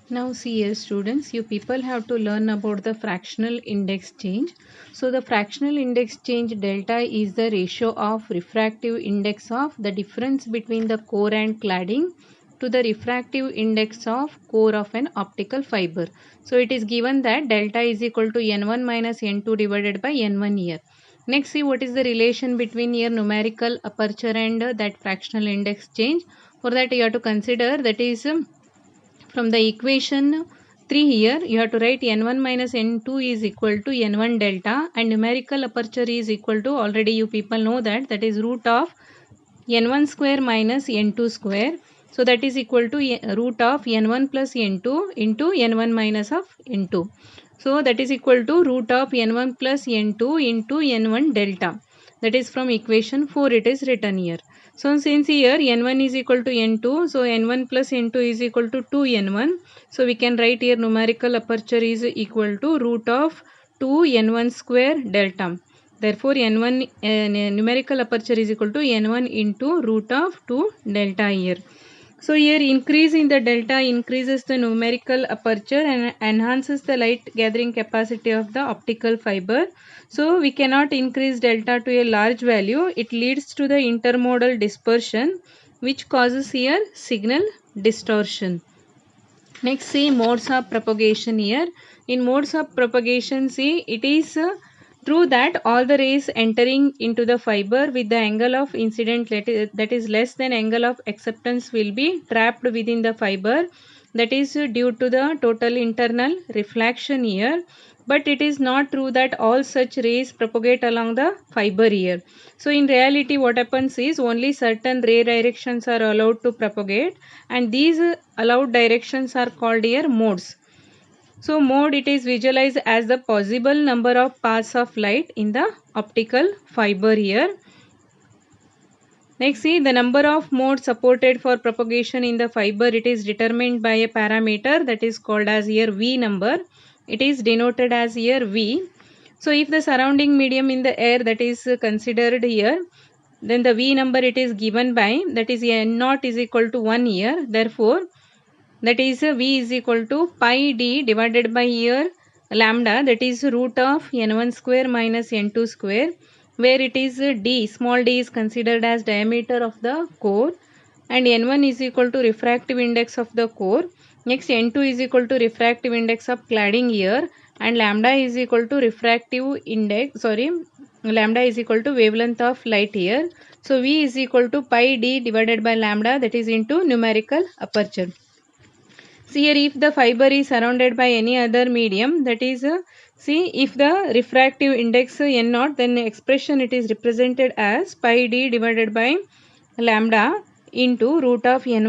Now see here students, you people have to learn about the fractional index change. So the fractional index change delta is the ratio of refractive index of the difference between the core and cladding to the refractive index of core of an optical fiber. So it is given that delta is equal to n1 minus n2 divided by n1 here. Next, see what is the relation between your numerical aperture and that fractional index change. For that you have to consider that is from the equation 3 here you have to write n1 minus n2 is equal to n1 delta and numerical aperture is equal to, already you people know that is root of n1 square minus n2 square. So that is equal to root of n1 plus n2 into n1 minus of n2. So that is equal to root of n1 plus n2 into n1 delta. That is from equation 4 it is written here. So since here n1 is equal to n2, so n1 plus n2 is equal to 2n1. So we can write here numerical aperture is equal to root of 2n1 square delta. Therefore n1 numerical aperture is equal to n1 into root of 2 delta here. So here increase in the delta increases the numerical aperture and enhances the light gathering capacity of the optical fiber. So we cannot increase delta to a large value. It leads to the intermodal dispersion which causes here signal distortion. Next, see modes of propagation here. In modes of propagation, see it is true that all the rays entering into the fiber with the angle of incident that is less than angle of acceptance will be trapped within the fiber. That is due to the total internal reflection here. But it is not true that all such rays propagate along the fiber here. So in reality what happens is only certain ray directions are allowed to propagate and these allowed directions are called here modes. So mode it is visualized as the possible number of paths of light in the optical fiber here. Next, see the number of modes supported for propagation in the fiber. It is determined by a parameter that is called as here V number. It is denoted as here V. So if the surrounding medium in the air that is considered here, then the V number it is given by, that is N naught is equal to 1 here. Therefore that is V is equal to pi d divided by here lambda, that is root of n1 square minus n2 square, where it is d, small d is considered as diameter of the core and n1 is equal to refractive index of the core. Next n2 is equal to refractive index of cladding here and lambda is equal to refractive index, lambda is equal to wavelength of light here. So V is equal to pi d divided by lambda, that is into numerical aperture. See here if the fiber is surrounded by any other medium, that is see if the refractive index n naught, then the expression it is represented as pi d divided by lambda into root of n